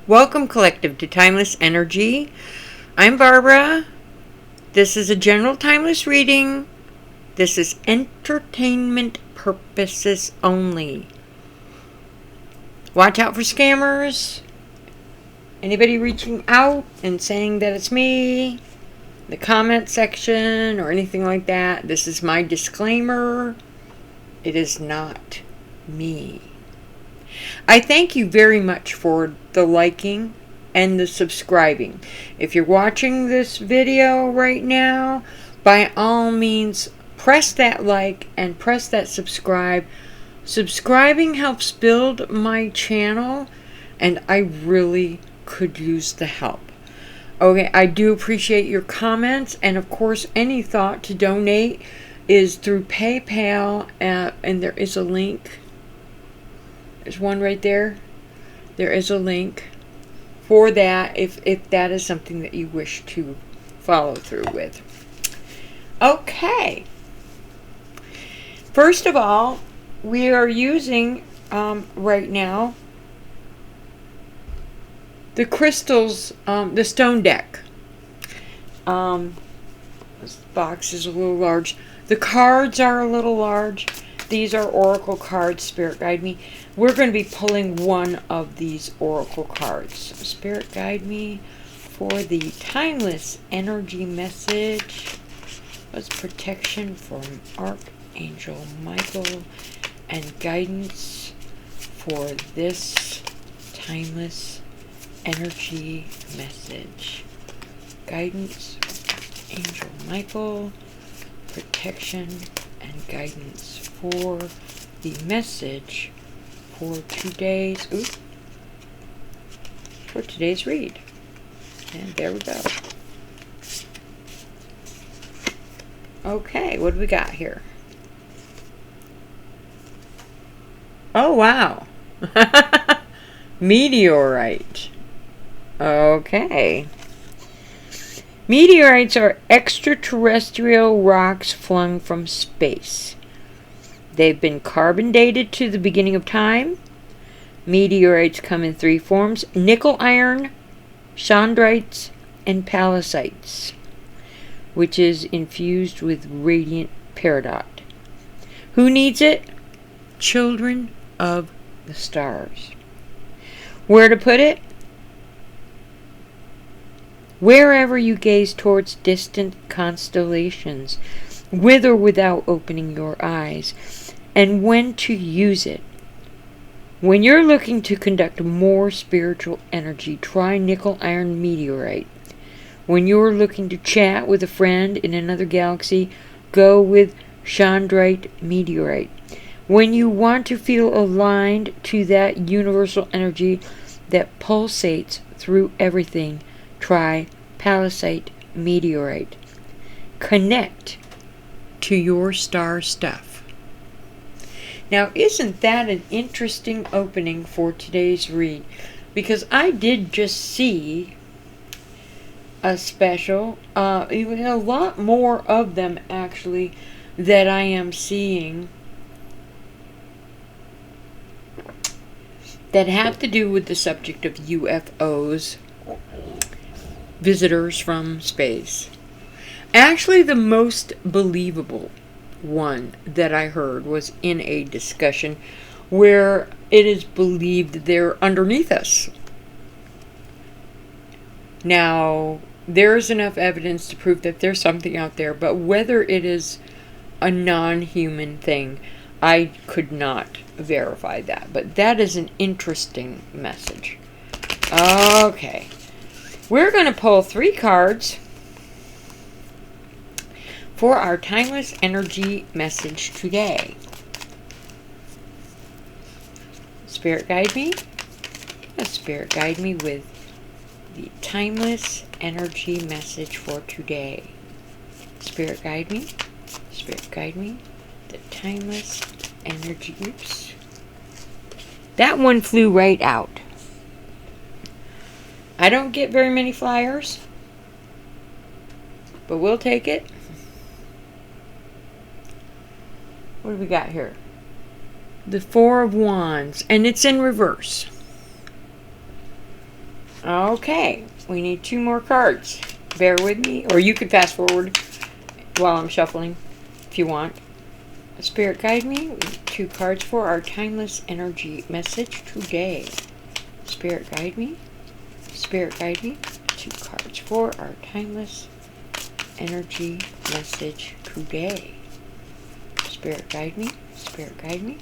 Welcome, Collective, to Timeless Energy. I'm Barbara. This is a general timeless reading. This is entertainment purposes only. Watch out for scammers. Anybody reaching out and saying that it's me, the comment section, or anything like that. This is my disclaimer. It is not me. I thank you very much for the liking and the subscribing. If you're watching this video right now, by all means, press that like and press that subscribe. Subscribing helps build my channel, and I really could use the help. Okay, I do appreciate your comments, and of course, any thought to donate is through PayPal, and there is a link. There's one right there. There is a link for that if that is something that you wish to follow through with. Okay. First of all, we are using right now the crystals, the stone deck. This box is a little large. The cards are a little large. These are oracle cards. Spirit guide me. We're going to be pulling one of these oracle cards. Spirit guide me for the timeless energy message. What's protection from Archangel Michael and guidance for this timeless energy message? Guidance, Angel Michael, protection and guidance for the message for today's read. And there we go. Okay, what do we got here? Oh, wow. Meteorite. Okay. Meteorites are extraterrestrial rocks flung from space. They've been carbon dated to the beginning of time. Meteorites come in three forms: nickel iron, chondrites, and palladites, which is infused with radiant peridot. Who needs it? Children of the stars. Where to put it? Wherever you gaze towards distant constellations, with or without opening your eyes, and when to use it. When you're looking to conduct more spiritual energy, try nickel iron meteorite. When you're looking to chat with a friend in another galaxy, go with chondrite meteorite. When you want to feel aligned to that universal energy that pulsates through everything, try palladium meteorite. Connect to your star stuff. Now, isn't that an interesting opening for today's read? Because I did just see a special, even a lot more of them actually that I am seeing that have to do with the subject of UFOs, visitors from space. Actually, the most believable one that I heard was in a discussion where it is believed they're underneath us. Now, there's enough evidence to prove that there's something out there, but whether it is a non-human thing, I could not verify that. But that is an interesting message. Okay. We're going to pull 3 cards for our timeless energy message today. Spirit guide me. Spirit guide me with the timeless energy message for today. Spirit guide me. Spirit guide me. The timeless energy. Oops. That one flew right out. I don't get very many flyers, but we'll take it. What do we got here? The 4 of Wands, and it's in reverse. Okay, we need 2 more cards. Bear with me, or you could fast forward while I'm shuffling if you want. Spirit, guide me. 2 cards for our timeless energy message today. Spirit, guide me. Spirit, guide me. 2 cards for our timeless energy message today. Spirit, guide me. Spirit, guide me.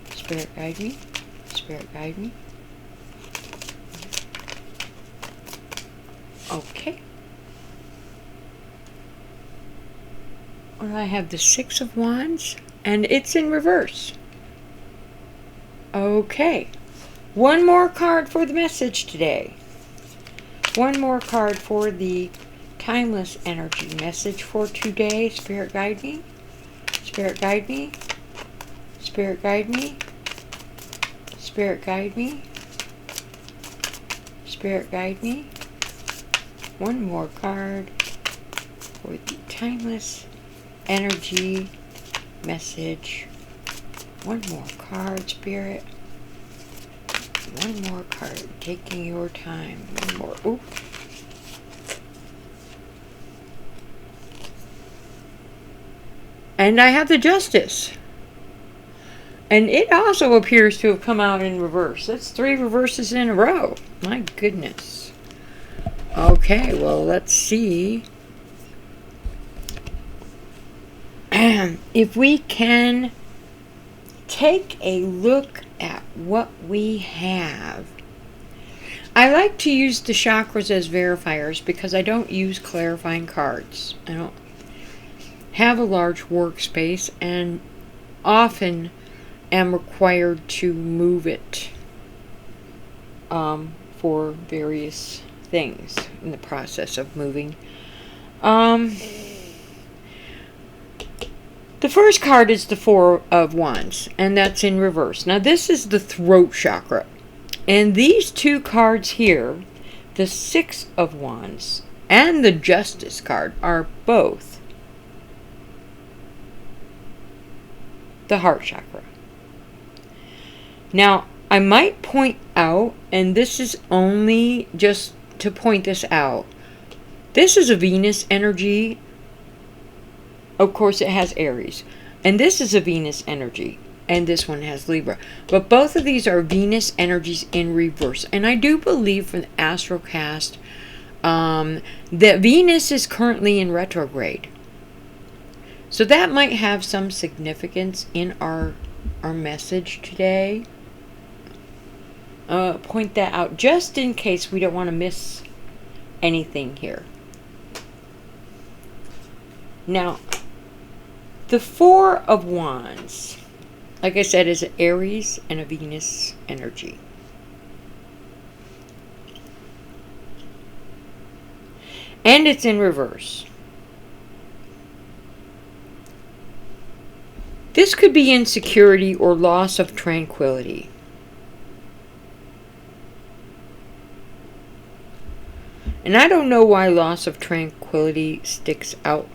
Spirit, guide me. Spirit, guide me. Okay. Well, I have the 6 of Wands, and it's in reverse. Okay. 1 more card for the message today. 1 more card for the timeless energy message for today. Spirit, guide me. Spirit, guide me. Spirit, guide me. Spirit, guide me. Spirit, guide me. 1 more card for the timeless energy message. 1 more card, Spirit. 1 more card. Taking your time. 1 more. Oop. And I have the Justice. And it also appears to have come out in reverse. That's 3 reverses in a row. My goodness. Okay, well, let's see if we can take a look at what we have. I like to use the chakras as verifiers because I don't use clarifying cards. I don't have a large workspace and often am required to move it for various things in the process of moving. The first card is the 4 of Wands, and that's in reverse. Now this is the throat chakra. And these 2 cards here, the 6 of Wands and the Justice card, are both the heart chakra. Now, I might point out, and this is only just to point this out, this is a Venus energy. Of course, it has Aries. And this is a Venus energy. And this one has Libra. But both of these are Venus energies in reverse. And I do believe from the Astrocast that Venus is currently in retrograde. So that might have some significance in our message today. Point that out just in case we don't want to miss anything here. Now, the 4 of Wands, like I said, is an Aries and a Venus energy. And it's in reverse. This could be insecurity or loss of tranquility. And I don't know why loss of tranquility sticks out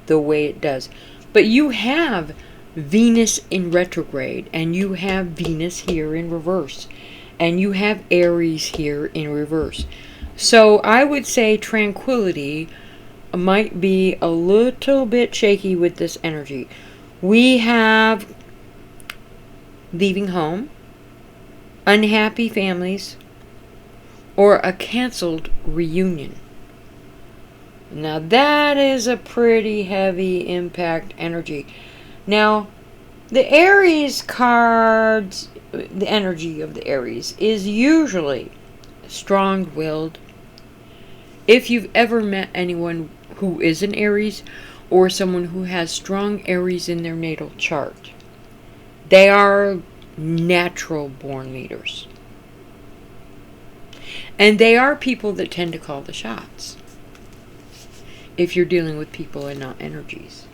the way it does. But you have Venus in retrograde, and you have Venus here in reverse, and you have Aries here in reverse. So I would say tranquility might be a little bit shaky with this energy. We have leaving home, unhappy families, or a canceled reunion. Now that is a pretty heavy impact energy. Now, the Aries cards, the energy of the Aries is usually strong-willed. If you've ever met anyone who is an Aries, or someone who has strong Aries in their natal chart, they are natural born leaders. And they are people that tend to call the shots, if you're dealing with people and not energies.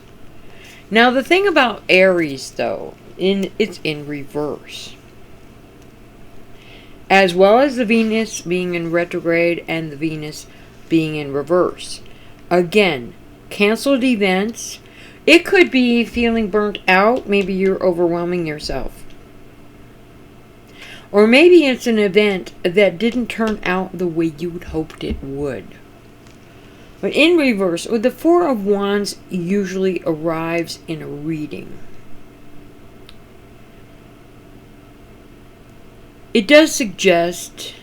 Now, the thing about Aries, though, it's in reverse. As well as the Venus being in retrograde and the Venus being in reverse. Again, canceled events. It could be feeling burnt out. Maybe you're overwhelming yourself. Or maybe it's an event that didn't turn out the way you had hoped it would. But in reverse, the Four of Wands usually arrives in a reading. It does suggest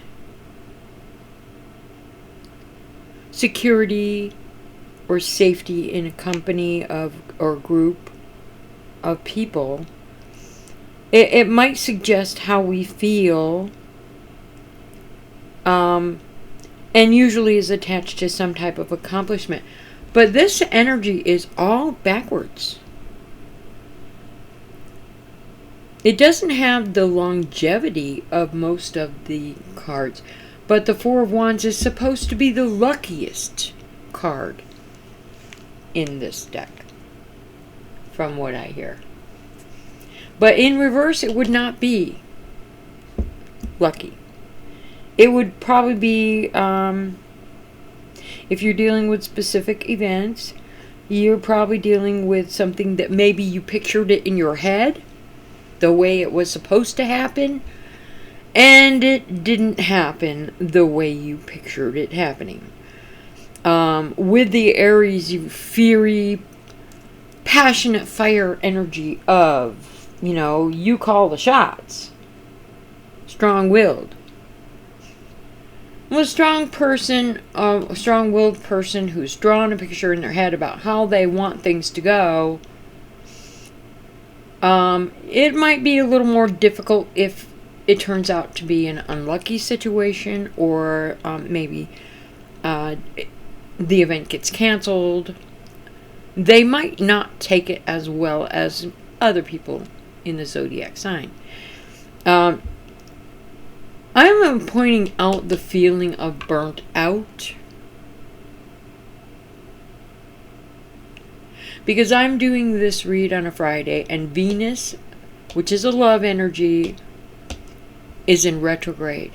security or safety in a company of or group of people. It might suggest how we feel, and usually is attached to some type of accomplishment. But this energy is all backwards. It doesn't have the longevity of most of the cards, but the Four of Wands is supposed to be the luckiest card in this deck, from what I hear. But in reverse, it would not be lucky. It would probably be, if you're dealing with specific events, you're probably dealing with something that maybe you pictured it in your head, the way it was supposed to happen, and it didn't happen the way you pictured it happening. With the Aries, you fiery, passionate fire energy of, you call the shots. Strong-willed. Well, a strong-willed person who's drawn a picture in their head about how they want things to go, it might be a little more difficult if it turns out to be an unlucky situation, or maybe the event gets canceled. They might not take it as well as other people in the zodiac sign. I am pointing out the feeling of burnt out, because I'm doing this read on a Friday, and Venus, which is a love energy, is in retrograde.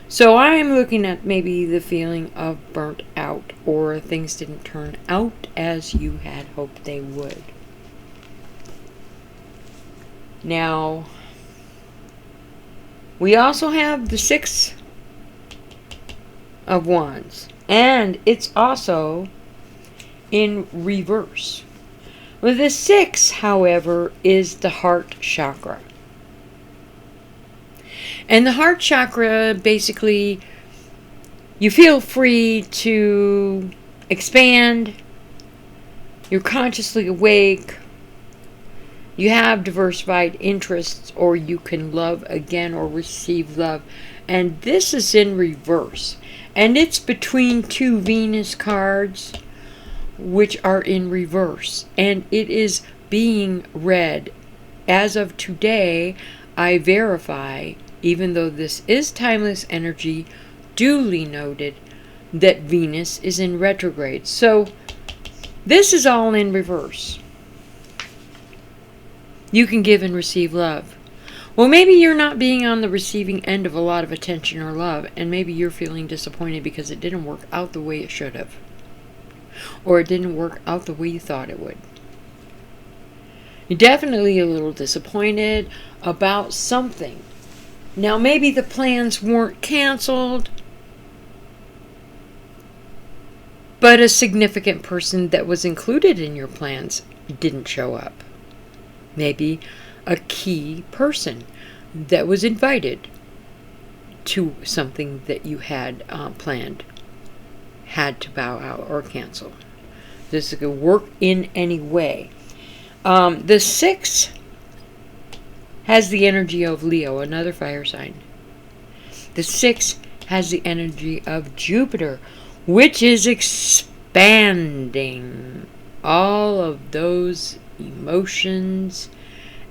So I'm looking at maybe the feeling of burnt out, or things didn't turn out as you had hoped they would. Now, we also have the Six of Wands, and it's also in reverse. Well, the Six, however, is the heart chakra. And the heart chakra, basically, you feel free to expand. You're consciously awake. You have diversified interests, or you can love again or receive love. And this is in reverse. And it's between two Venus cards, which are in reverse. And it is being read. As of today, I verify, even though this is timeless energy, duly noted that Venus is in retrograde. So this is all in reverse. You can give and receive love. Well, maybe you're not being on the receiving end of a lot of attention or love, and maybe you're feeling disappointed because it didn't work out the way it should have. Or it didn't work out the way you thought it would. You're definitely a little disappointed about something. Now, maybe the plans weren't canceled, but a significant person that was included in your plans didn't show up. Maybe a key person that was invited to something that you had planned had to bow out or cancel. This could work in any way. The Six has the energy of Leo, another fire sign. The Six has the energy of Jupiter, which is expanding all of those emotions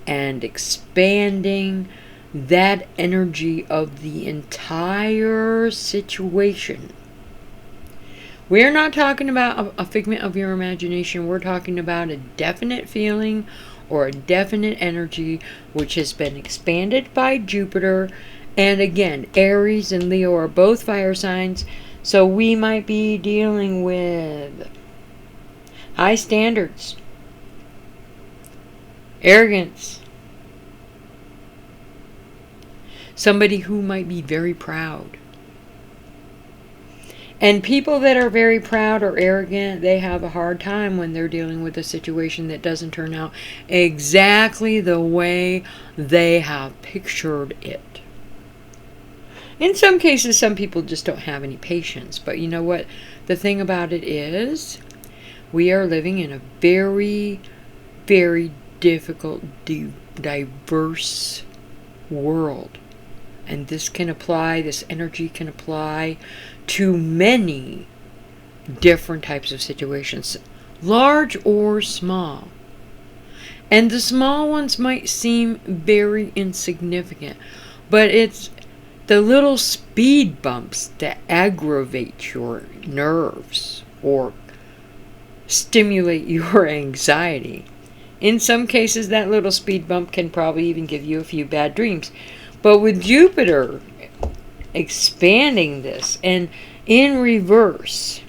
and expanding that energy of the entire situation. We're not talking about a figment of your imagination. We're talking about a definite feeling or a definite energy which has been expanded by Jupiter. And again, Aries and Leo are both fire signs, so we might be dealing with high standards, arrogance, somebody who might be very proud. And people that are very proud or arrogant, they have a hard time when they're dealing with a situation that doesn't turn out exactly the way they have pictured it. In some cases, some people just don't have any patience. But you know what? The thing about it is, we are living in a very, very difficult, diverse world. And this energy can apply to many different types of situations, large or small. And the small ones might seem very insignificant, but it's the little speed bumps that aggravate your nerves or stimulate your anxiety. In some cases, that little speed bump can probably even give you a few bad dreams. But with Jupiter expanding this and in reverse,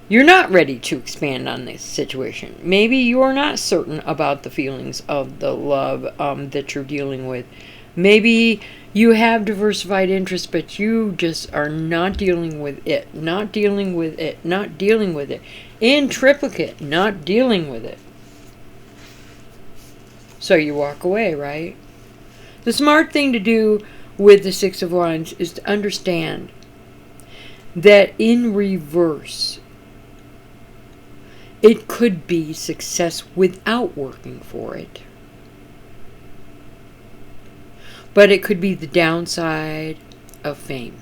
you're not ready to expand on this situation. Maybe you're not certain about the feelings of the love that you're dealing with. Maybe you have diversified interests, but you just are not dealing with it. Not dealing with it. Not dealing with it. In triplicate, not dealing with it. So you walk away, right? The smart thing to do with the Six of Wands is to understand that in reverse, it could be success without working for it. But it could be the downside of fame,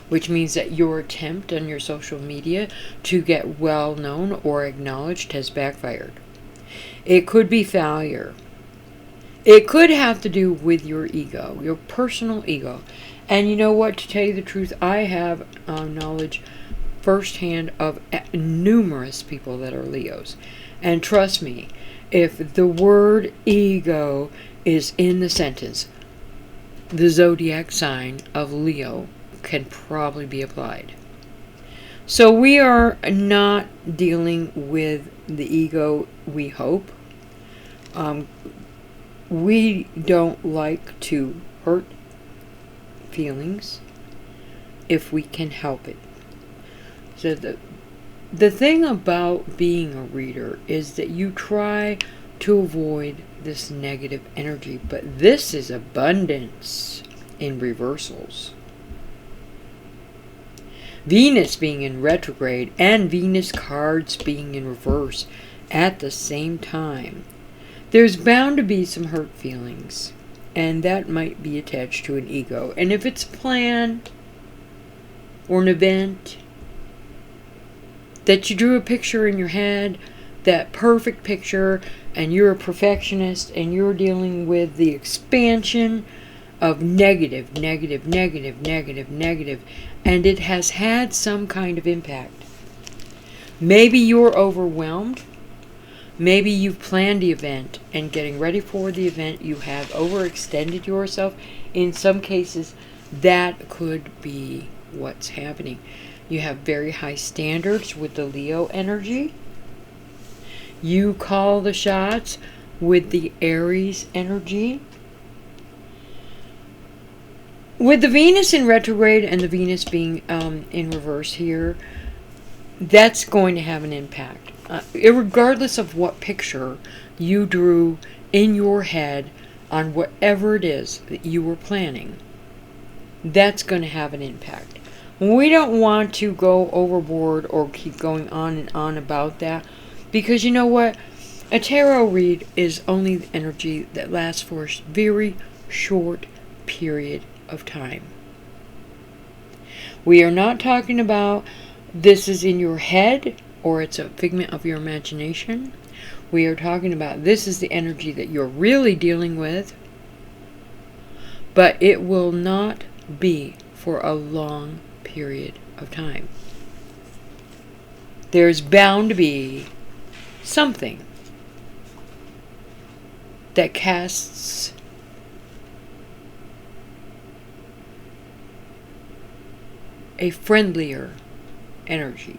which means that your attempt on your social media to get well known or acknowledged has backfired. It could be failure. It could have to do with your ego, your personal ego. And you know what? To tell you the truth, I have knowledge firsthand of numerous people that are Leos. And trust me, if the word ego is in the sentence, the zodiac sign of Leo can probably be applied. So we are not dealing with the ego, we hope. We don't like to hurt feelings if we can help it. So the thing about being a reader is that you try to avoid this negative energy, but this is abundance in reversals. Venus being in retrograde and Venus cards being in reverse at the same time. There's bound to be some hurt feelings, and that might be attached to an ego. And if it's a plan or an event that you drew a picture in your head, that perfect picture, and you're a perfectionist and you're dealing with the expansion of negative, and it has had some kind of impact. Maybe you're overwhelmed. Maybe you've planned the event, and getting ready for the event, you have overextended yourself. In some cases, that could be what's happening. You have very high standards with the Leo energy. You call the shots with the Aries energy. With the Venus in retrograde and the Venus being in reverse here, that's going to have an impact. Regardless of what picture you drew in your head on whatever it is that you were planning, that's going to have an impact. We don't want to go overboard or keep going on and on about that, because you know what? A tarot read is only the energy that lasts for a very short period of time. We are not talking about this is in your head or it's a figment of your imagination. We are talking about this is the energy that you're really dealing with, but it will not be for a long period of time. There's bound to be something that casts a friendlier energy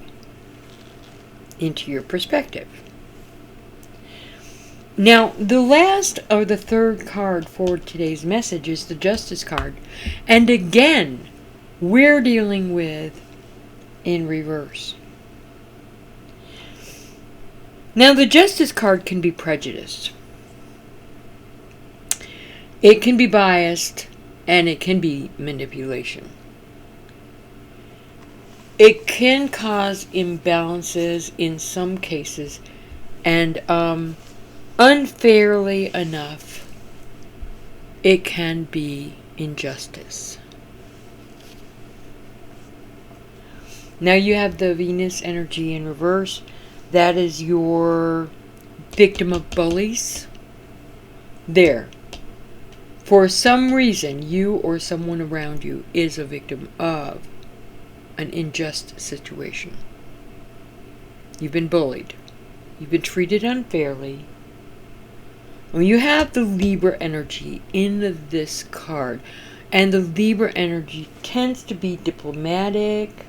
into your perspective. Now, the last or the third card for today's message is the Justice card. And again, we're dealing with in reverse. Now, the Justice card can be prejudiced. It can be biased, and it can be manipulation. It can cause imbalances in some cases, and unfairly enough, it can be injustice. Now you have the Venus energy in reverse. That is your victim of bullies. There. For some reason, you or someone around you is a victim of an unjust situation. You've been bullied. You've been treated unfairly. When you have the Libra energy in this card, and the Libra energy tends to be diplomatic,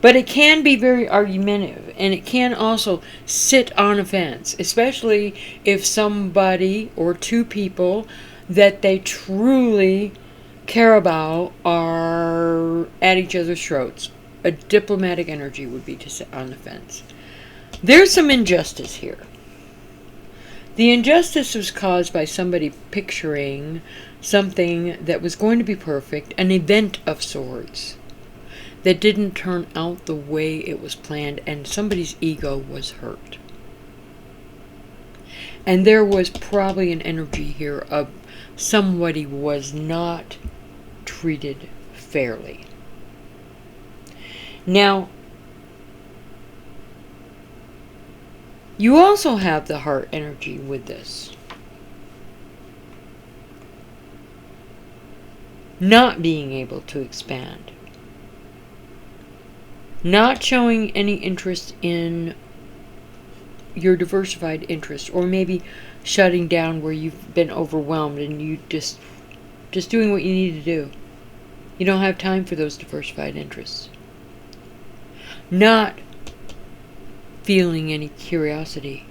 but it can be very argumentative, and it can also sit on a fence, especially if somebody or two people that they truly care about are at each other's throats. A diplomatic energy would be to sit on the fence. There's some injustice here. The injustice was caused by somebody picturing something that was going to be perfect, an event of sorts, that didn't turn out the way it was planned, and somebody's ego was hurt. And there was probably an energy here of somebody was not treated fairly. Now, you also have the heart energy with this. Not being able to expand. Not showing any interest in your diversified interests, or maybe shutting down where you've been overwhelmed and you just doing what you need to do. You don't have time for those diversified interests. Not feeling any curiosity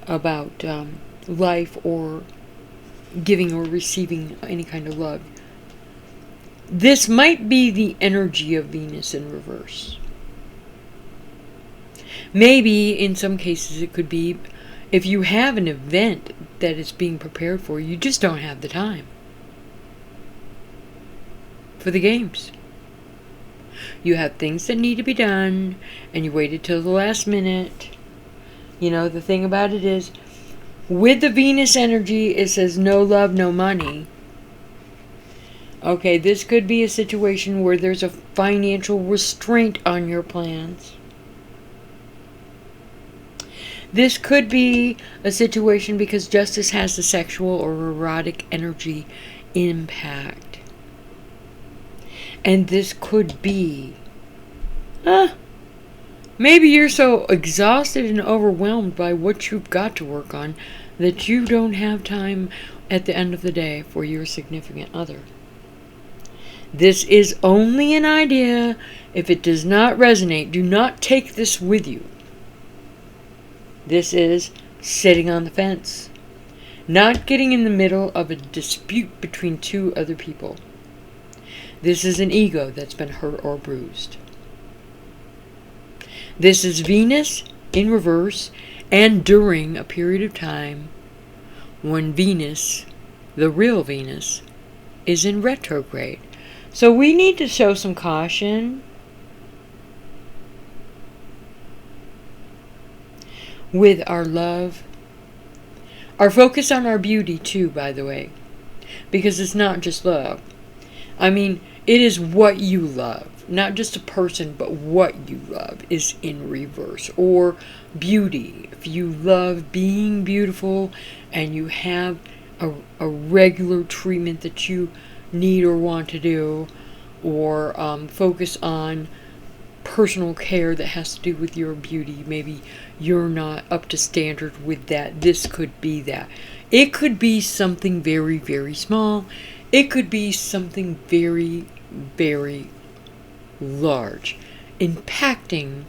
about life, or giving or receiving any kind of love. This might be the energy of Venus in reverse. Maybe in some cases it could be if you have an event that is being prepared for, you just don't have the time for the games. You have things that need to be done, and you waited till the last minute. You know, the thing about it is, with the Venus energy, it says no love, no money. Okay, this could be a situation where there's a financial restraint on your plans. This could be a situation because Justice has the sexual or erotic energy impact. And this could be, maybe you're so exhausted and overwhelmed by what you've got to work on that you don't have time at the end of the day for your significant other. This is only an idea. If it does not resonate, do not take this with you. This is sitting on the fence, not getting in the middle of a dispute between two other people. This is an ego that's been hurt or bruised. This is Venus in reverse, and during a period of time when Venus, the real Venus, is in retrograde. So we need to show some caution with our love. Our focus on our beauty too, by the way. Because it's not just love. I mean, it is what you love. Not just a person, but what you love is in reverse. Or beauty. If you love being beautiful and you have a regular treatment that you need or want to do, or focus on personal care that has to do with your beauty. Maybe you're not up to standard with that. This could be that. It could be something very, very small. It could be something very, very large, impacting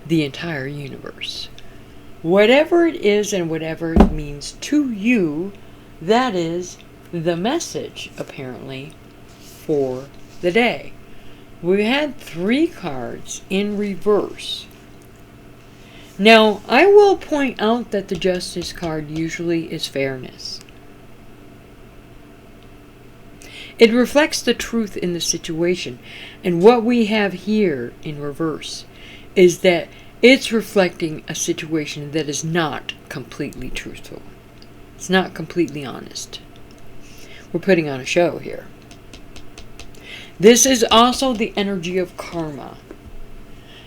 the entire universe. Whatever it is and whatever it means to you, that is the message, apparently, for the day. We had 3 cards in reverse. Now, I will point out that the Justice card usually is fairness. It reflects the truth in the situation. And what we have here in reverse is that it's reflecting a situation that is not completely truthful. It's not completely honest. We're putting on a show here. This is also the energy of karma.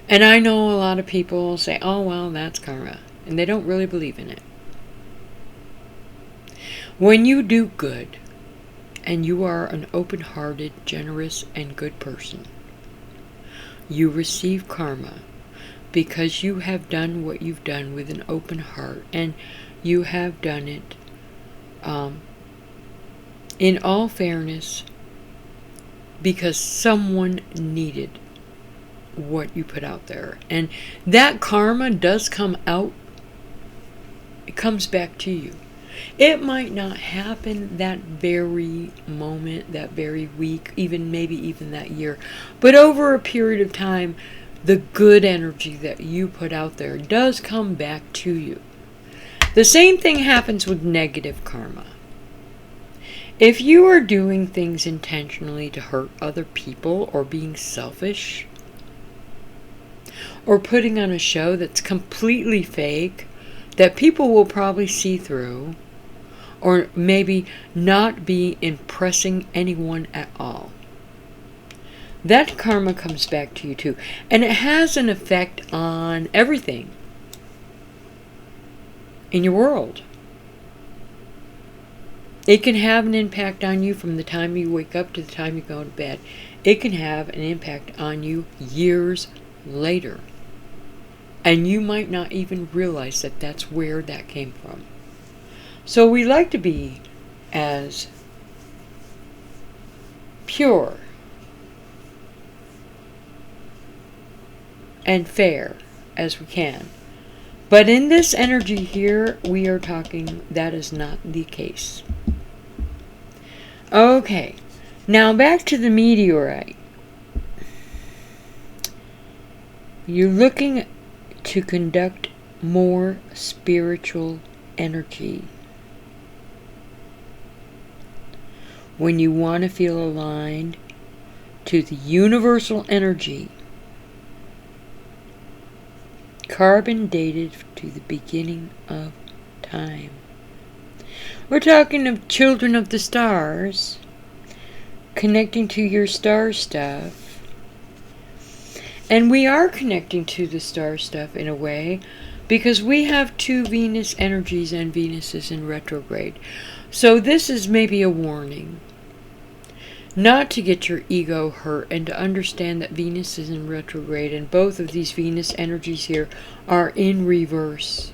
And I know a lot of people say, oh, well, that's karma. And they don't really believe in it. When you do good, and you are an open-hearted, generous, and good person, you receive karma because you have done what you've done with an open heart, and you have done it in all fairness because someone needed what you put out there. And that karma does come out. It comes back to you. It might not happen that very moment, that very week, maybe even that year. But over a period of time, the good energy that you put out there does come back to you. The same thing happens with negative karma. If you are doing things intentionally to hurt other people, or being selfish, or putting on a show that's completely fake, that people will probably see through, or maybe not be impressing anyone at all, that karma comes back to you too. And it has an effect on everything in your world. It can have an impact on you from the time you wake up to the time you go to bed. It can have an impact on you years later. And you might not even realize that that's where that came from. So we like to be as pure and fair as we can. But in this energy here, we are talking that is not the case. Okay, now back to the meteorite. You're looking to conduct more spiritual energy. When you want to feel aligned to the universal energy, carbon dated to the beginning of time. We're talking of children of the stars, connecting to your star stuff. And we are connecting to the star stuff in a way, because we have 2 Venus energies and Venus is in retrograde. So this is maybe a warning. Not to get your ego hurt, and to understand that Venus is in retrograde, and both of these Venus energies here are in reverse.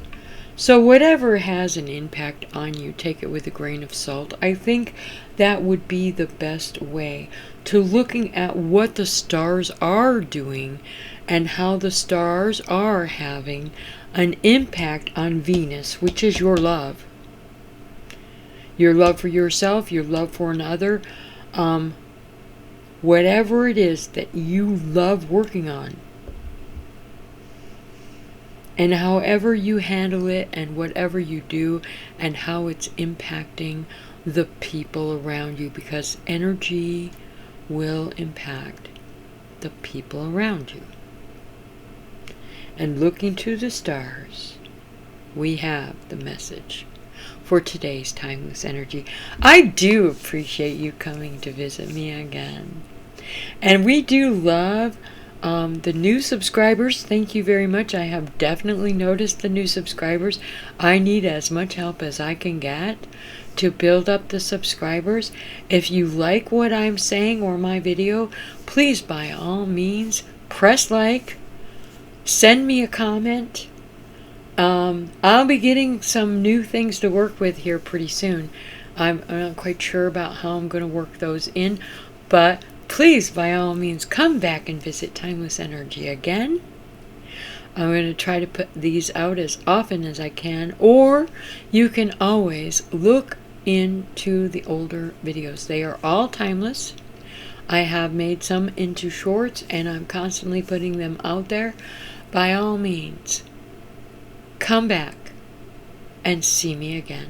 So whatever has an impact on you, take it with a grain of salt. I think that would be the best way to looking at what the stars are doing and how the stars are having an impact on Venus, which is your love. Your love for yourself, your love for another, whatever it is that you love working on. And however you handle it, and whatever you do, and how it's impacting the people around you, because energy will impact the people around you. And looking to the stars, we have the message for today's Timeless Energy. I do appreciate you coming to visit me again. And we do love the new subscribers. Thank you very much. I have definitely noticed the new subscribers. I need as much help as I can get to build up the subscribers. If you like what I'm saying or my video, please by all means press like, send me a comment. I'll be getting some new things to work with here pretty soon. I'm not quite sure about how I'm going to work those in, but please, by all means, come back and visit Timeless Energy again. I'm going to try to put these out as often as I can, or you can always look into the older videos. They are all timeless. I have made some into shorts, and I'm constantly putting them out there. By all means, come back and see me again.